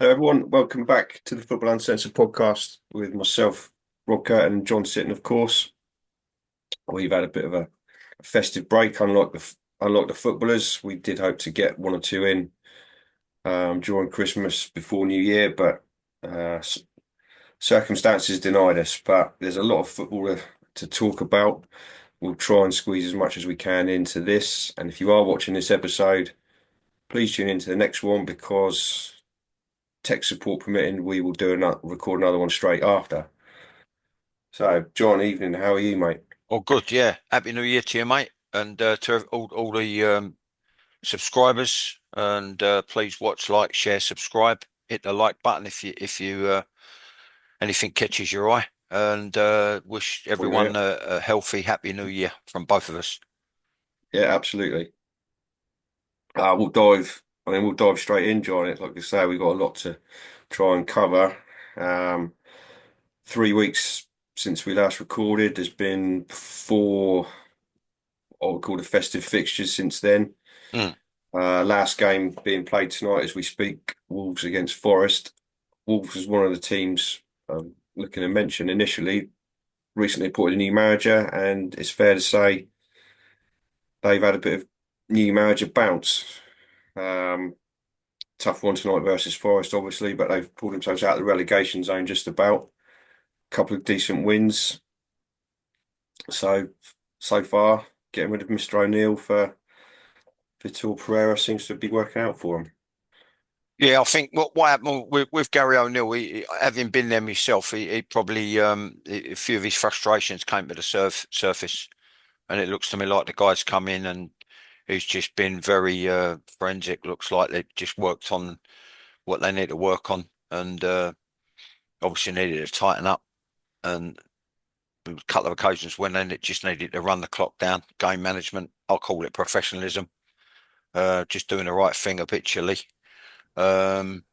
Hello, everyone. Welcome back to the Football Uncensored podcast with myself, Rob Kirton, and John Sitton, of course. We've had a bit of a festive break, unlike the footballers. We did hope to get one or two in during Christmas before New Year, but circumstances denied us. But there's a lot of football to talk about. We'll try and squeeze as much as we can into this. And if you are watching this episode, please tune into the next one because tech support permitting, we will record another one straight after. So, John, evening. How are you, mate? Oh, good. Yeah. Happy New Year to you, mate, and to all the subscribers. And please watch, like, share, subscribe. Hit the like button if you anything catches your eye. And wish Oh, yeah, everyone a healthy, happy New Year from both of us. yeah, absolutely. We'll dive. We'll dive straight in, John. It's like I say, we've got a lot to try and cover. Um, 3 weeks since we last recorded. There's been four what we call the festive fixtures since then. Mm. Last game being played tonight as we speak. Wolves against Forest. Wolves was one of the teams looking to mention initially. Recently appointed a new manager, and it's fair to say they've had a bit of new manager bounce. Um, Tough one tonight versus Forest, obviously, but they've pulled themselves out of the relegation zone just about. A couple of decent wins. So far, getting rid of Mr. O'Neill for Vitor Pereira seems to be working out for him. Yeah, I think what happened with Gary O'Neill, having been there myself, he probably a few of his frustrations came to the surface, and it looks to me like the guy's come in and he's just been very forensic. Looks like they've just worked on what they need to work on, and obviously needed to tighten up. And there was a couple of occasions when then it just needed to run the clock down. Game management, I'll call it professionalism. Just doing the right thing habitually um,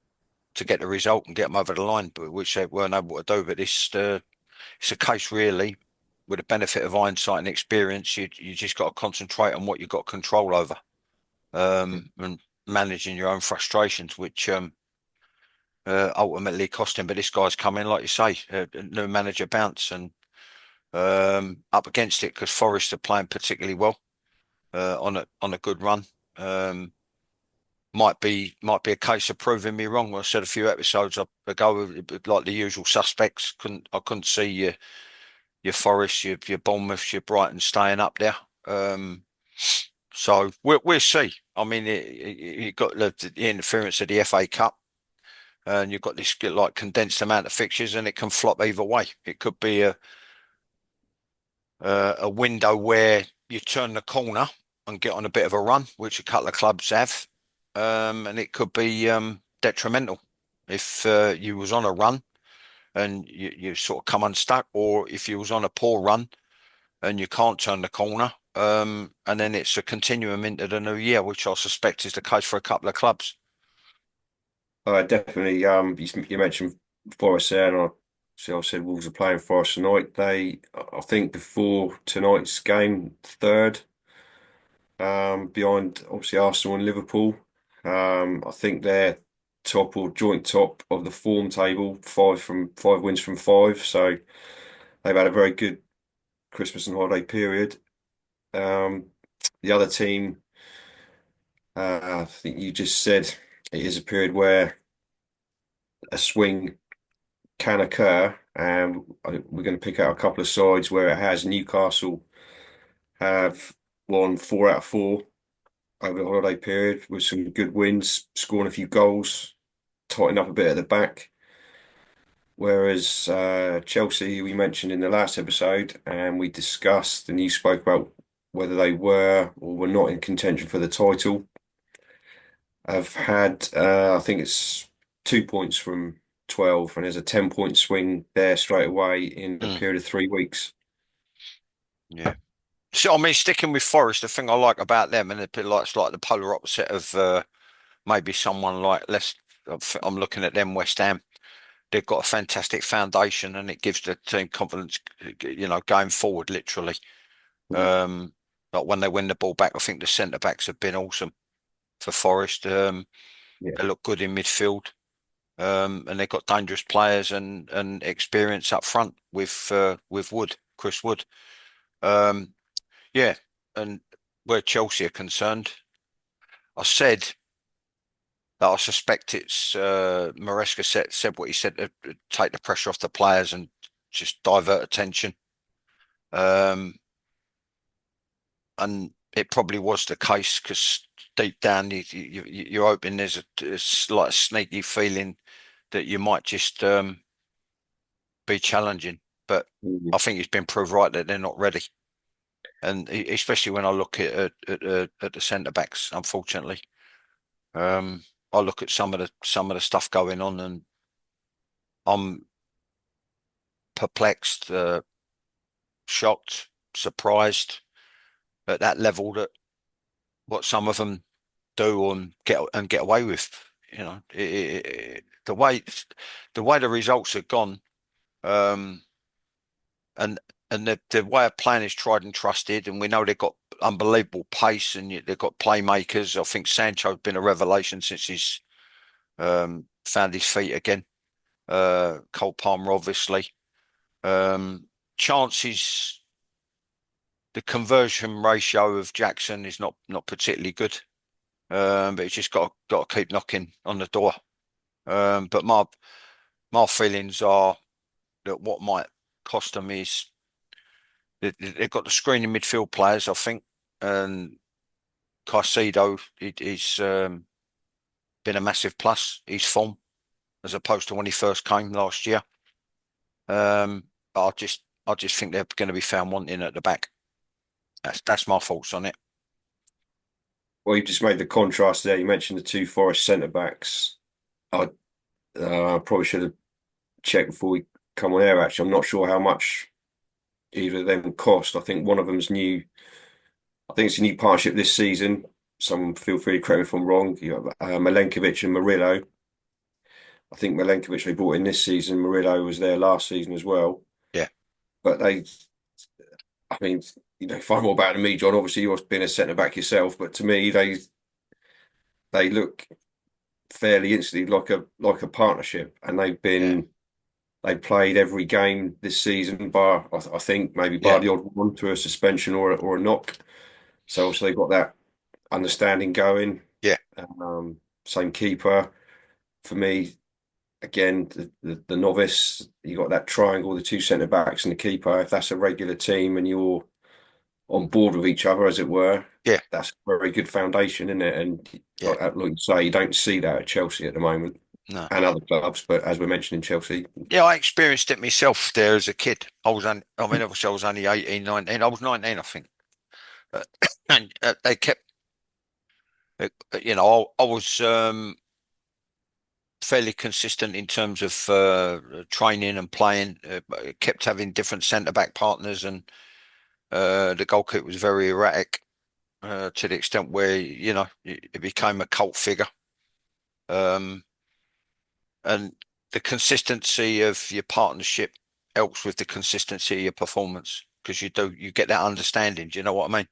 to get the result and get them over the line, but which they weren't able to do. But it's a case really with the benefit of hindsight and experience. You just got to concentrate on what you've got control over, and managing your own frustrations, which ultimately cost him. But this guy's come in, like you say, a new manager bounce and up against it because Forest are playing particularly well on a good run. Um, might be a case of proving me wrong. I said a few episodes ago, like the usual suspects. I couldn't see your Forest, your Bournemouth, your Brighton staying up there. Um, so we'll see. I mean, you got the interference of the FA Cup, and you've got this like condensed amount of fixtures, and it can flop either way. It could be a window where you turn the corner and get on a bit of a run, which a couple of clubs have, and it could be detrimental if you was on a run and you sort of come unstuck, or if you was on a poor run and you can't turn the corner, and then it's a continuum into the new year, which I suspect is the case for a couple of clubs. Definitely. You mentioned Forest there, and I said Wolves are playing Forest tonight. I think, before tonight's game, third, behind obviously Arsenal and Liverpool. I think they're top or joint top of the form table, five wins from five. So they've had a very good Christmas and holiday period. Um, the other team, I think you just said it is a period where a swing can occur, and we're going to pick out a couple of sides where it has. Newcastle have won 4 out of 4 over the holiday period with some good wins, scoring a few goals, tighten up a bit at the back. Whereas Chelsea, we mentioned in the last episode, and we discussed, and you spoke about whether they were or were not in contention for the title, have had, I think it's 2 points from 12, and there's a 10-point swing there straight away in a Mm, period of 3 weeks. yeah. So I mean, sticking with Forest, the thing I like about them, and it's like the polar opposite of maybe someone like less. I'm looking at them, West Ham. They've got a fantastic foundation, and it gives the team confidence, going forward. Literally, Mm. um, like when they win the ball back, I think the centre backs have been awesome for Forest. Yeah. They look good in midfield. And they've got dangerous players and experience up front with Wood, Chris Wood. Um, yeah, and where Chelsea are concerned, I said that I suspect it's Maresca said what he said to take the pressure off the players and just divert attention. Um, and it probably was the case because deep down you're hoping there's like a sneaky feeling that you might just be challenging. But I Mm. think it's been proved right that they're not ready. And especially when I look at the centre backs, unfortunately, um, I look at some of the stuff going on, and I'm perplexed, shocked, surprised at that level that what some of them do and get away with. The way the results have gone, um, and the way of playing is tried and trusted, and we know they've got unbelievable pace and they've got playmakers. I think Sancho's been a revelation since he's found his feet again. Cole Palmer, obviously. Um, Chances, the conversion ratio of Jackson is not particularly good, but he's just got to keep knocking on the door. But my feelings are that what might cost them is they've got the screening midfield players, I think, and Caicedo he's been a massive plus. His form as opposed to when he first came last year. I just think they're going to be found wanting at the back. That's my thoughts on it. Well, you just made the contrast there. You mentioned the two Forest centre backs. I probably should have checked before we come on air. Actually, I'm not sure how much either of them cost. I think one of them's new. I think it's a new partnership this season. Someone feel free to correct me if I'm wrong. You have Milenkovic and Murillo. I think Milenkovic they brought in this season. Murillo was there last season as well. Yeah, But I mean, far more about than me, John. Obviously, you've been a centre back yourself, but to me, they look fairly instantly like a partnership, and yeah, they played every game this season, bar I think maybe bar yeah, the odd one to a suspension or a knock. So obviously they've got that understanding going. yeah, Same keeper for me. Again, the novice, you got that triangle, the two centre backs and the keeper. If that's a regular team and you're on board with each other, as it were, yeah, that's a very good foundation, isn't it? And yeah. like you say, you don't see that at Chelsea at the moment No. and other clubs, but as we're mentioning Chelsea, Yeah, I experienced it myself there as a kid. I mean, obviously I was only 18, 19. I was 19, I think. Uh, and they kept, I was fairly consistent in terms of training and playing. Kept having different centre back partners, and the goalkeeper was very erratic to the extent where it became a cult figure. Um, and the consistency of your partnership helps with the consistency of your performance because you get that understanding. Do you know what I mean?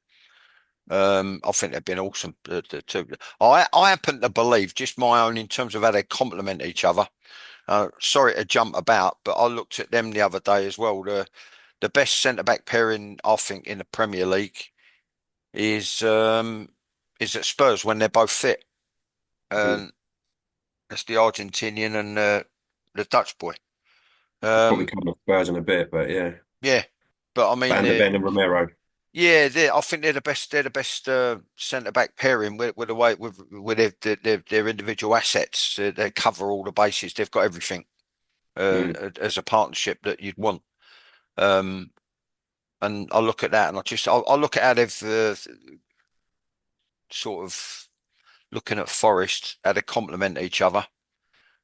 I think they've been awesome. The two. I happen to believe, just my own in terms of how they complement each other. Sorry to jump about, but I looked at them the other day as well. The best centre back pairing I think in the Premier League is um, is at Spurs when they're both fit. mm, And that's the Argentinian and the Dutch boy. probably Um, come off Spurs in a bit, but yeah, yeah, but I mean, Van der Ven and Romero. yeah, I think they're the best. They're the best centre back pairing with the way with their individual assets. They cover all the bases. They've got everything Mm. as a partnership that you'd want. Um, and I look at that, and I look at how they've sort of looking at Forest, how they complement each other.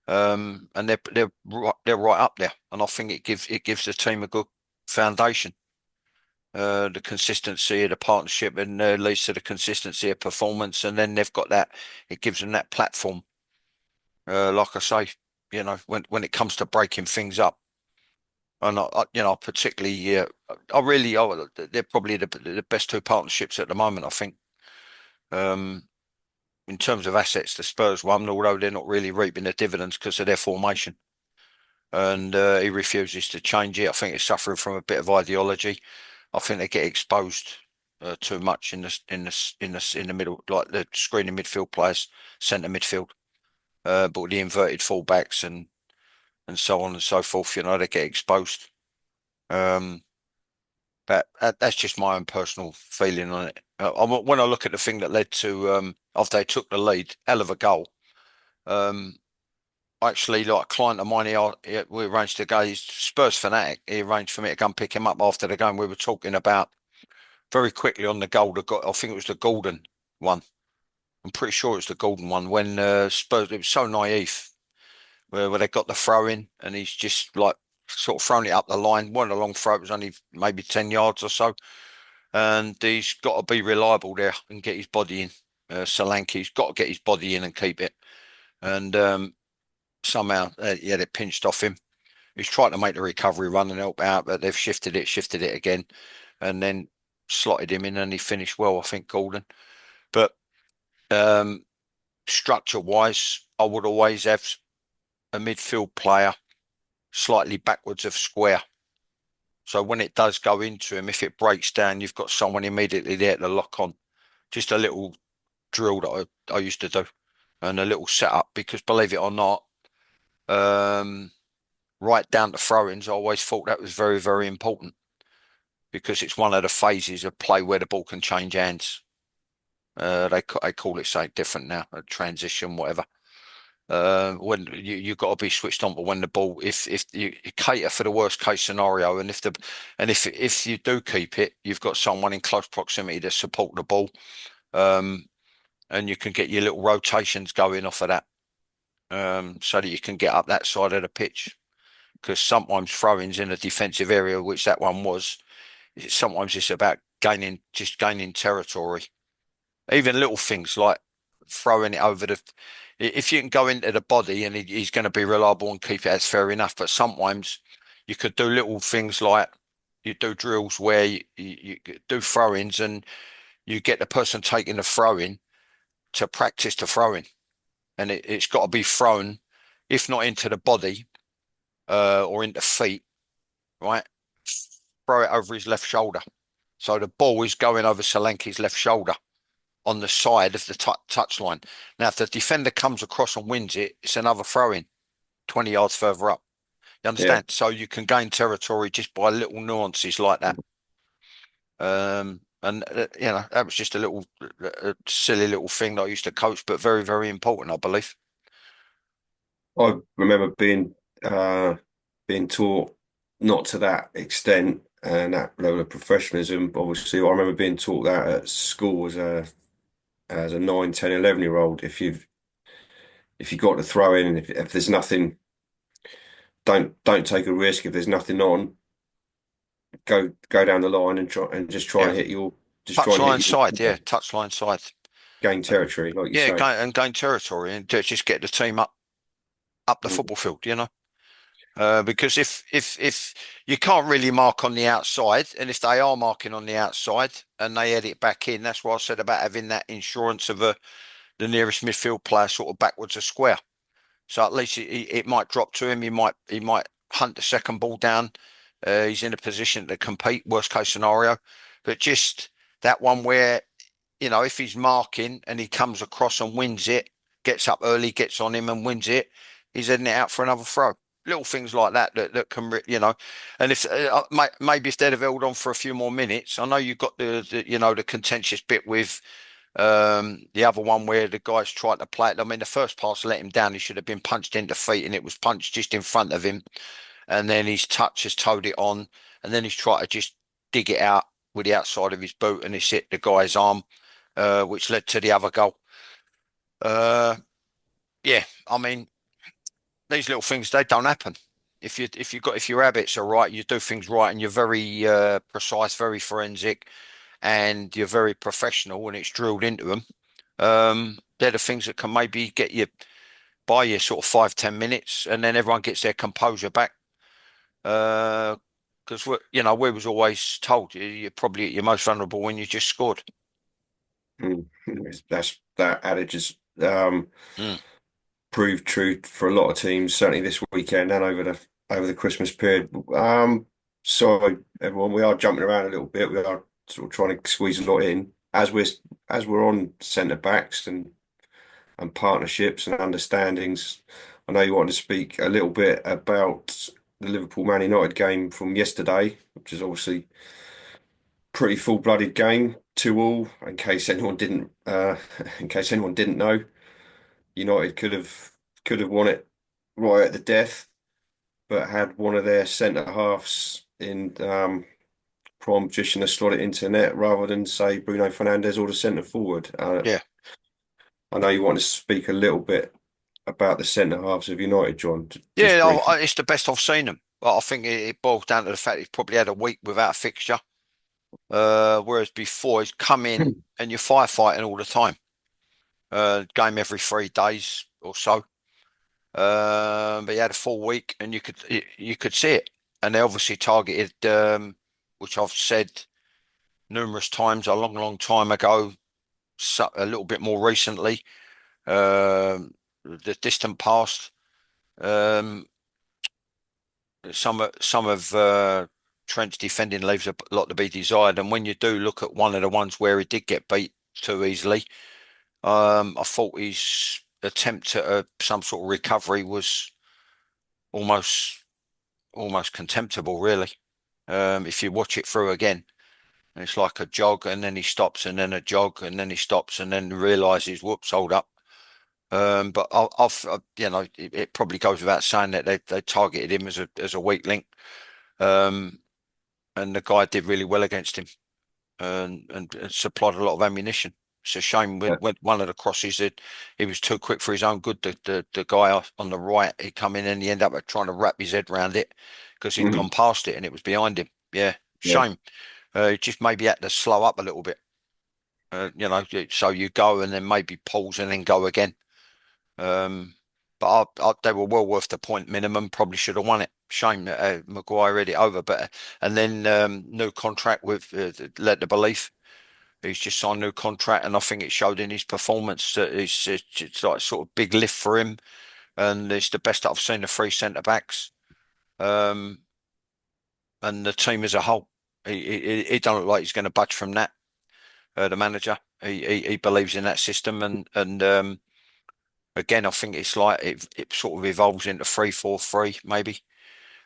And they're right up there, and I think it gives the team a good foundation. The consistency of the partnership and leads to the consistency of performance, and then they've got that. It gives them that platform. Like I say, when it comes to breaking things up, and particularly, they're probably the best two partnerships at the moment. I think. Um, in terms of assets, the Spurs won, although they're not really reaping the dividends because of their formation. And he refuses to change it. I think he's suffering from a bit of ideology. I think they get exposed too much in the middle, like the screening midfield players, centre midfield, but the inverted fullbacks and so on and so forth. They get exposed. Um, but that's just my own personal feeling on it. When I look at the thing that led to after they took the lead, hell of a goal. Um, Actually, like a client of mine, we arranged to go. He's Spurs fanatic. He arranged for me to go and pick him up after the game. We were talking about very quickly on the goal. I think it was the Gordon one. I'm pretty sure it was the Gordon one when Spurs. It was so naive where they got the throw in and he's just like sort of thrown it up the line. Wasn't a long throw. It was only maybe 10 yards or so, and he's got to be reliable there and get his body in. Solanke's got to get his body in and keep it. And somehow, yeah, they pinched off him. He's trying to make the recovery run and help out, but they've shifted it again, and then slotted him in, and he finished well, I think, Gordon. But um, structure wise, I would always have a midfield player slightly backwards of square. So when it does go into him, if it breaks down, you've got someone immediately there to lock on. Just a little drill that I used to do and a little setup because believe it or not, um, right down to throw-ins, I always thought that was very, very important because it's one of the phases of play where the ball can change hands. They call it something different now, a transition, whatever. When you've got to be switched on, but when the ball, if you cater for the worst case scenario, and if you do keep it, you've got someone in close proximity to support the ball, um, and you can get your little rotations going off of that, so that you can get up that side of the pitch. Because sometimes throw-ins in a defensive area, which that one was, sometimes it's about gaining territory. Even little things like throwing it over the. If you can go into the body and he's going to be reliable and keep it, that's fair enough. But sometimes you could do little things like you do drills where you do throw-ins and you get the person taking the throw-in to practice the throwing, and it's got to be thrown, if not into the body or into feet, right? Throw it over his left shoulder. So the ball is going over Solanke's left shoulder on the side of the touch line. Now, if the defender comes across and wins it, it's another throw in 20 yards further up. You Yeah. understand? So you can gain territory just by little nuances like that. And that was just a silly little thing that I used to coach, but very, very important, I believe. I remember being taught not to that extent and that level of professionalism. Obviously, I remember being taught that at school as a 9, 10, 11 year old. If you got to throw in, and if there's nothing, don't take a risk. If there's nothing on, go down the line and Yeah. try and hit Touchline your side. Yeah. Touchline side. gain territory, like you Yeah. say. Gain territory and just get the team up the Mm. football field. Because if you can't really mark on the outside, and if they are marking on the outside and they head it back in, that's what I said about having that insurance of the nearest midfield player sort of backwards a square. So at least it might drop to him. He might hunt the second ball down. He's in a position to compete. Worst case scenario, but just that one where if he's marking and he comes across and wins it, gets up early, gets on him and wins it, he's heading it out for another throw. Little things like that can. And if maybe if they'd have held on for a few more minutes, I know you've got the contentious bit with the other one where the guys tried to play it. I mean, the first pass let him down. He should have been punched in the feet, and it was punched just in front of him. And then his touch has towed it on, and then he's tried to just dig it out with the outside of his boot, and it's hit the guy's arm, which led to the other goal. Uh, yeah, I mean, these little things they don't happen. If your habits are right, you do things right, and you're very precise, very forensic, and you're very professional, and it's drilled into them. They're the things that can maybe get you by you sort of 5, 10 minutes, and then everyone gets their composure back. Because we was always told you're probably at your most vulnerable when you just scored. Mm. That adage is Mm. proved true for a lot of teams, certainly this weekend and over the Christmas period. Sorry, everyone, we are jumping around a little bit. We are sort of trying to squeeze a lot in as we're on centre backs and partnerships and understandings. I know you wanted to speak a little bit about the Liverpool Man United game from yesterday, which is obviously pretty full-blooded game, 2-2. In case anyone didn't know, United could have won it right at the death, but had one of their centre halves in prime position to slot it into net rather than say Bruno Fernandes or the centre forward. Yeah. I know you want to speak a little bit about the centre halves of United, John, just Yeah, briefly. it's the best I've seen them. But I think it boils down to the fact he's probably had a week without a fixture. Whereas before he's come in and you're firefighting all the time. Game every 3 days or so. But he had a full week and you could see it. And they obviously targeted, which I've said numerous times a long, long time ago, so, a little bit more recently, the distant past. Um, some of Trent's defending leaves a lot to be desired, and when you do look at one of the ones where he did get beat too easily, I thought his attempt at some sort of recovery was almost almost contemptible, really. If you watch it through again, it's like a jog, and then he stops, and then a jog, and then he stops, and then realizes, whoops, hold up. But it probably goes without saying that they targeted him as a weak link. Um, and the guy did really well against him and supplied a lot of ammunition. It's a shame Yeah. when one of the crosses that he was too quick for his own good. The guy on the right, he come in and he ended up trying to wrap his head around it because he'd Mhm. gone past it and it was behind him. Yeah, Yeah, shame. He just maybe had to slow up a little bit. So you go and then maybe pause and then go again. Um, but they were well worth the point minimum. Probably should have won it. Shame that Maguire read it over. But and then new contract with led the belief. He's just signed a new contract, and I think it showed in his performance that it's like sort of big lift for him, and it's the best that I've seen the three centre backs, um, and the team as a whole. He don't look like he's going to budge from that. The manager, he believes in that system, and again, I think it's like it sort of evolves into 3-4-3 maybe,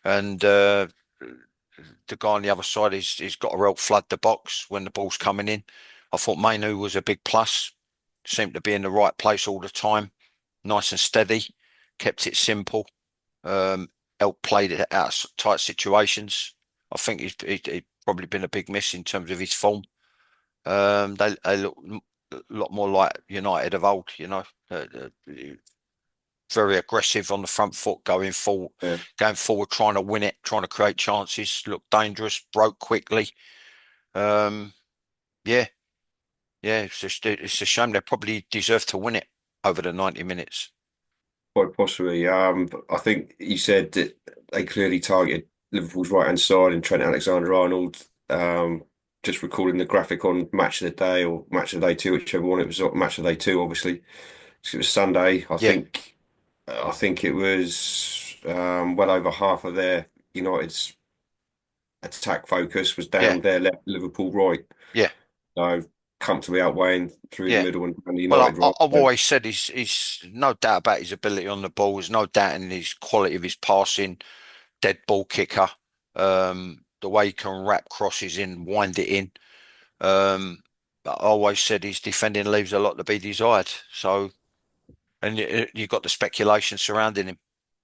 and the guy on the other side he's got to help flood the box when the ball's coming in. I thought Mainu was a big plus. Seemed to be in the right place all the time, nice and steady, kept it simple. Um, Outplayed it out of tight situations. I think he's probably been a big miss in terms of his form. They look a lot more like United of old, very aggressive on the front foot, yeah. going forward, trying to win it, trying to create chances, look dangerous, broke quickly. Um, yeah, yeah, it's a shame. They probably deserve to win it over the 90 minutes. Quite possibly. But I think you said that they clearly targeted Liverpool's right-hand side and Trent Alexander-Arnold. Just recalling the graphic on Match of the Day or Match of the Day 2, whichever one it was. Match of the Day 2, obviously. 'Cause it was Sunday. Yeah, I think it was well over half of their United's attack focus was yeah, down their left, Liverpool right. yeah, So comfortably outweighing through the yeah. middle and the Well, United right. I've So, always said he's no doubt about his ability on the ball. There's no doubt in his quality of his passing, dead ball kicker, the way he can wrap crosses in, wind it in. But I always said his defending leaves a lot to be desired. So, and you got the speculation surrounding him.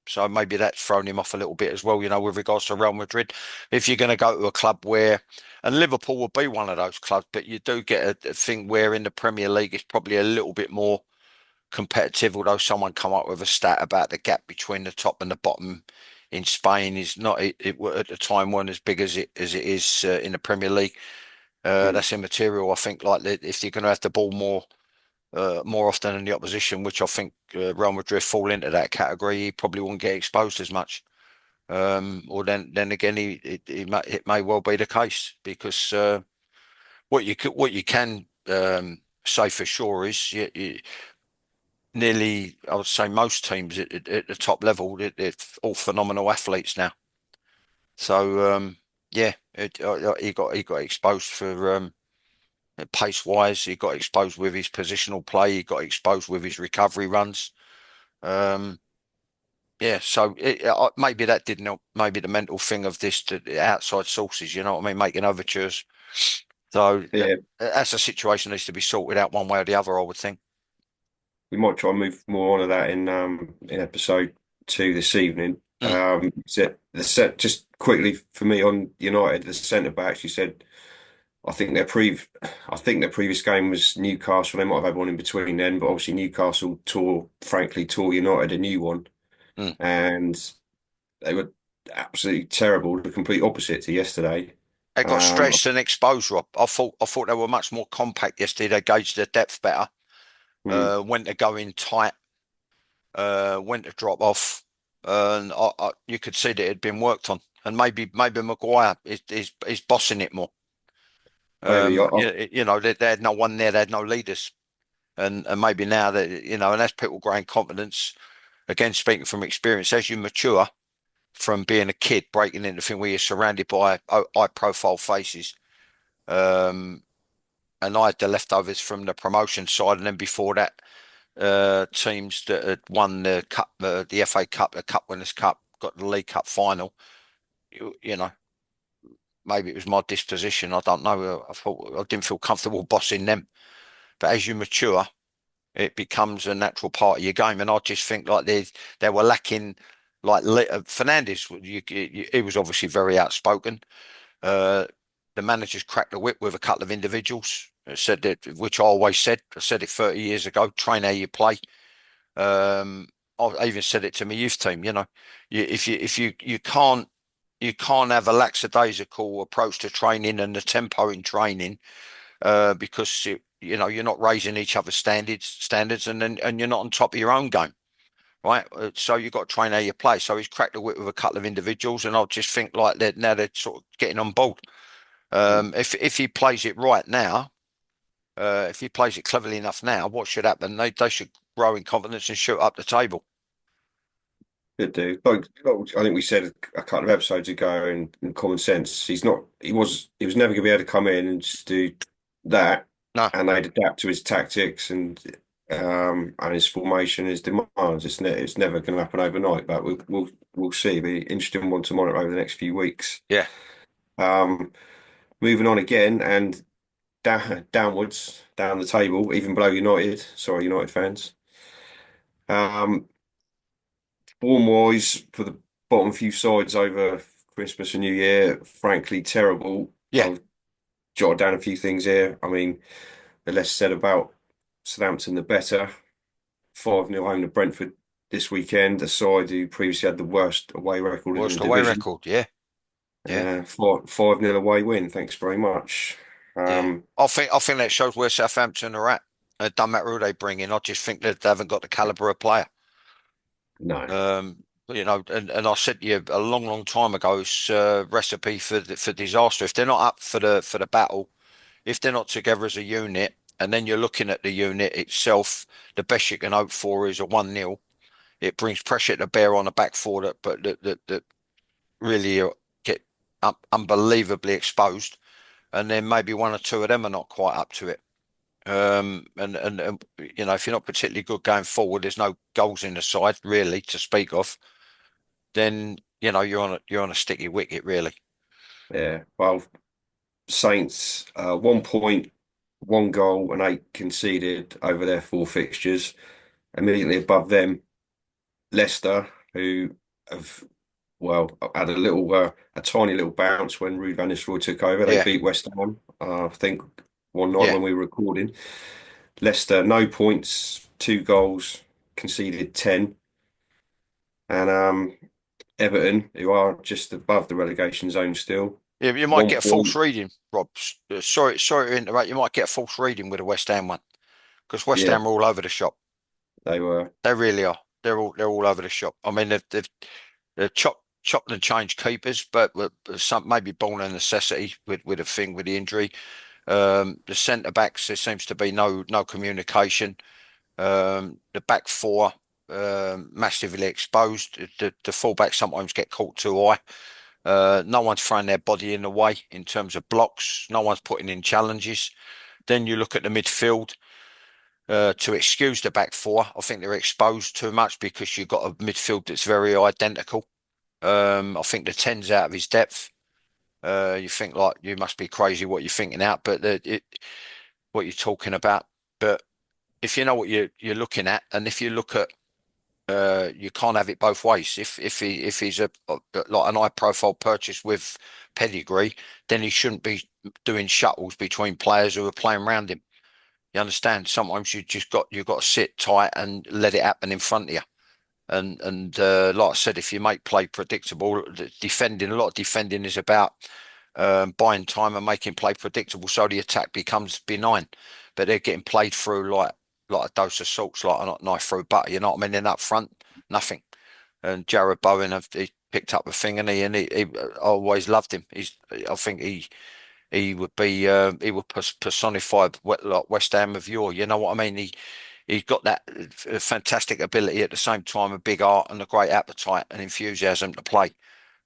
So maybe that's thrown him off a little bit as well, with regards to Real Madrid. If you're going to go to a club and Liverpool will be one of those clubs, but you do get a thing where in the Premier League it's probably a little bit more competitive, although someone come up with a stat about the gap between the top and the bottom in Spain is not it at the time weren't as big as it is in the Premier League. mm, That's immaterial. I think like if you're going to have the ball more often than the opposition, which I think Real Madrid fall into that category, he probably won't get exposed as much. Or then again, it may well be the case because what you can say for sure is nearly, I would say most teams at the top level, they're all phenomenal athletes now. So yeah, he got exposed for pace wise. He got exposed with his positional play. He got exposed with his recovery runs. Um, yeah, so maybe that didn't help. Maybe the mental thing of this, the outside sources, you know what I mean, making overtures. So Yeah, that's a situation that needs to be sorted out one way or the other, I would think. we might try and move more on to that in episode 2 this evening. Mm, So the set just quickly for me on United, the centre backs. You said I think I think their previous game was Newcastle. They might have had one in between then, but obviously Newcastle frankly tore United a new one, mm. and they were absolutely terrible. The complete opposite to yesterday. They got Um, stretched and exposed, Rob. I thought they were much more compact yesterday. They gauged their depth better. hmm, When to go in tight, when to drop off, and you could see that it had been worked on. And maybe Maguire is bossing it more. maybe They had no one there. They had no leaders, and maybe now that and as people growing confidence, again speaking from experience, as you mature from being a kid breaking into the thing where you're surrounded by high profile faces. Um, and I had the leftovers from the promotion side, and then before that, teams that had won the cup, the FA Cup, the Cup Winners' Cup, got the League Cup final. You know, maybe it was my disposition. I don't know. I thought I didn't feel comfortable bossing them. But as you mature, it becomes a natural part of your game. And I just think like they were lacking. Like Fernandez, he was obviously very outspoken. Uh, the managers cracked the whip with a couple of individuals. Said that, which I always said. I said it 30 years ago. Train how you play. Um, I even said it to my youth team. If you can't have a lackadaisical approach to training and the tempo in training, because you're not raising each other's standards, and you're not on top of your own game, right? So you've got to train how you play. So he's cracked the whip with a couple of individuals, and I just think like that now they're sort of getting on board. If he plays it right now, if he plays it cleverly enough now, what should happen? They should grow in confidence and shoot up the table. could do. Like, I think we said a couple of episodes ago in Common Sense, he was never going to be able to come in and just do that, No, and they'd adapt to his tactics and his formation, his demands. It's never going to happen overnight, but we'll see. It'll be an interesting one to monitor over the next few weeks. yeah, Um, moving on again and downwards down the table, even below United. Sorry, United fans. Um, Form wise, for the bottom few sides over Christmas and New Year, frankly, terrible. yeah. I've jotted down a few things here. I mean, the less said about Southampton, the better. 5-0 home to Brentford this weekend, a side who previously had the worst away record in the Worst away division. record. Yeah, yeah, 5-0 away win. Thanks very much. yeah. Um, I think that shows where Southampton are at. It doesn't matter who they bring in. I just think that they haven't got the caliber of player. no, And I said to you a long, long time ago, it's a recipe for disaster. If they're not up for the battle, if they're not together as a unit, and then you're looking at the unit itself, the best you can hope for is a 1-0. It brings pressure to bear on the back four that really get unbelievably exposed, and then maybe one or two of them are not quite up to it. And if you're not particularly good going forward, there's no goals in the side really to speak of. Then you're on a sticky wicket really. yeah. Well, Saints, 1 point, 1 goal, and 8 conceded over their 4 fixtures. Immediately above them, Leicester, who have had a tiny little bounce when Ruud van Nistelrooy took over. They Yeah, beat West Ham, I think, one night yeah. when we were recording. Leicester, no points, 2 goals, conceded 10, and Everton, who are just above the relegation zone still, Yeah, you might one get a false point. reading, Rob. Sorry to interrupt. You might get a false reading with the West Ham one because West Yeah, Ham are all over the shop. they were. They really are. They're all over the shop. I mean, they've chopped and changed keepers, but some maybe born a necessity with the thing with the injury. The centre backs, there seems to be no communication. The back four massively exposed. The fullbacks sometimes get caught too high. No one's throwing their body in the way in terms of blocks. No one's putting in challenges. Then you look at the midfield. To excuse the back four, I think they're exposed too much because you've got a midfield that's very identical. I think the ten's out of his depth. You think like you must be crazy what you're thinking out, but what you're talking about. But if you know what you're looking at, and if you look at you can't have it both ways. If he's a like an high profile purchase with pedigree, then he shouldn't be doing shuttles between players who are playing around him. You understand? Sometimes you've got to sit tight and let it happen in front of you. And like I said, if you make play predictable, defending a lot of defending is about buying time and making play predictable, so the attack becomes benign. But they're getting played through like a dose of salts, like a knife through butter. You know what I mean? In up front, nothing. And Jared Bowen, he picked up a thing, and he I always loved him. I think he would be he would personify like West Ham of yore. You know what I mean? He's got that fantastic ability at the same time, a big heart and a great appetite and enthusiasm to play.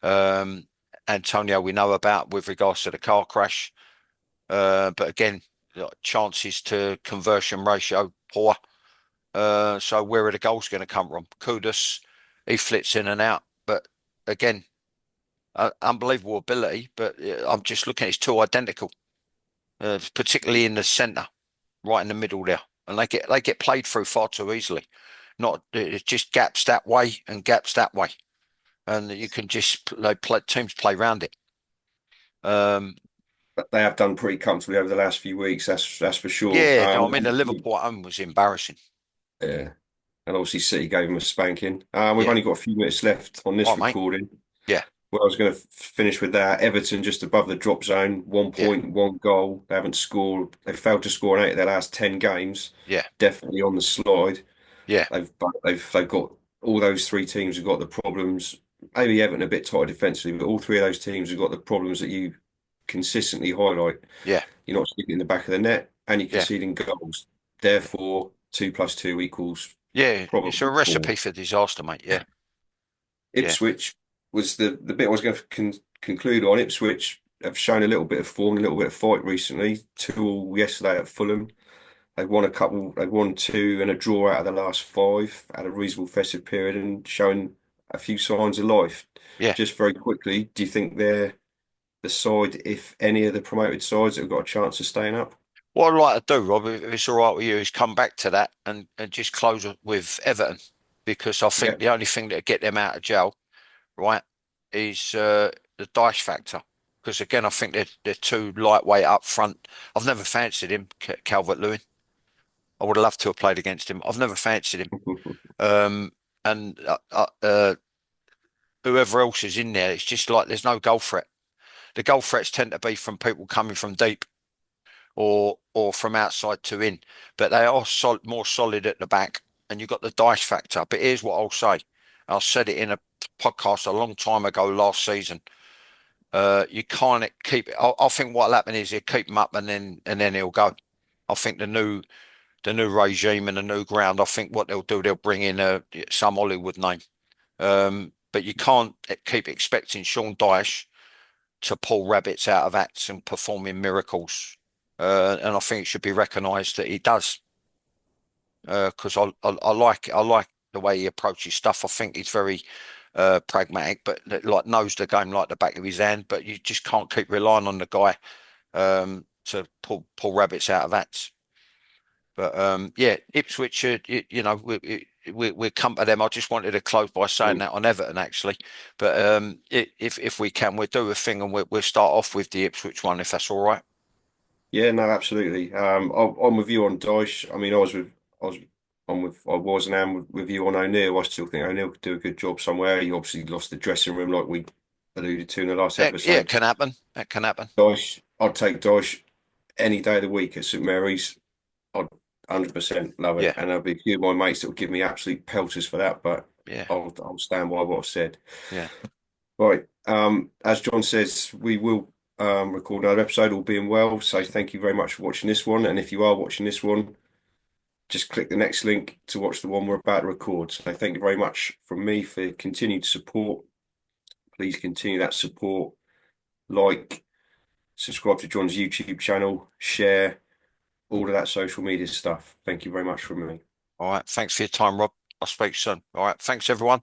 Um, Antonio, we know about with regards to the car crash, but again, like, chances to conversion ratio poor. So where are the goals going to come from? Kudus, he flits in and out, but again, unbelievable ability. But I'm just looking; it's too identical, particularly in the centre, right in the middle there, and they get played through far too easily. Not it's just gaps that way and gaps that way, and you can just teams play around it. Um, But they have done pretty comfortably over the last few weeks. That's for sure. yeah, no, I mean the Liverpool at home was embarrassing. Yeah, and obviously City gave them a spanking. We've Yeah, only got a few minutes left on this all right, mate. recording. Yeah, Well, I was going to finish with that. Everton just above the drop zone, one yeah, point, one goal. They haven't scored. They failed to score in 8 of their last 10 games. yeah, Definitely on the slide. yeah, They've got all those three teams have got the problems. Maybe Everton a bit tighter defensively, but all three of those teams have got the problems that you consistently highlight. yeah, You're not sticking in the back of the net, and you're yeah, conceding goals. yeah. Therefore, 2+2 equals Yeah, it's a probably four. recipe for disaster, mate. Yeah, yeah, Ipswich was the bit I was going to conclude on. Ipswich have shown a little bit of form, a little bit of fight recently. 2-2 yesterday at Fulham. They've won a couple, they've won two and a draw out of the last five, had a reasonable festive period and shown a few signs of life. yeah. Just very quickly, do you think they're the side, if any of the promoted sides, that have got a chance of staying up? What I'd like to do, Rob, if it's all right with you, is come back to that and just close it with Everton because I Yeah. think the only thing that get them out of jail, right, is the dice factor. Because again, I think they're too lightweight up front. I've never fancied him, Calvert-Lewin. I would have loved to have played against him. I've never fancied him. Um, and whoever else is in there, it's just like there's no goal threat. The goal threats tend to be from people coming from deep or from outside to in, but they are more solid at the back, and you've got the dice factor. But here's what I'll say: I said it in a podcast a long time ago last season. You can't keep. I think what'll happen is he'll keep him up, and then he'll go. I think the new regime and the new ground. I think what they'll do, they'll bring in some Hollywood name. But you can't keep expecting Sean Dyche to pull rabbits out of hats and performing miracles. And I think it should be recognised that he does. Because I like the way he approaches stuff. I think he's very pragmatic, but like knows the game like the back of his hand. But you just can't keep relying on the guy to pull rabbits out of hats. But yeah, Ipswich, you know, we come to them. I just wanted to close by saying Mm. that on Everton actually. But if we can, we'll do a thing and we'll start off with the Ipswich one if that's all right. Yeah, no, absolutely. I'm with you on Dyche. I mean, I was, I was and am with you on O'Neill. I still think O'Neill could do a good job somewhere. He obviously lost the dressing room, like we alluded to in the last Yeah, it episode. can happen. That can happen. Dyche, I'd take Dyche any day of the week at St Mary's. I'd 100% love it, Yeah, and there'll be a few of my mates that will give me absolute pelters for that, but yeah, I'll stand by what I've said. yeah, Right. As John says, we will record another episode, all being well. So thank you very much for watching this one. And if you are watching this one, just click the next link to watch the one we're about to record. So thank you very much from me for continued support. Please continue that support. Like, subscribe to John's YouTube channel, share, all of that social media stuff. Thank you very much from me. All right. Thanks for your time, Rob. I'll speak soon. All right. Thanks, everyone.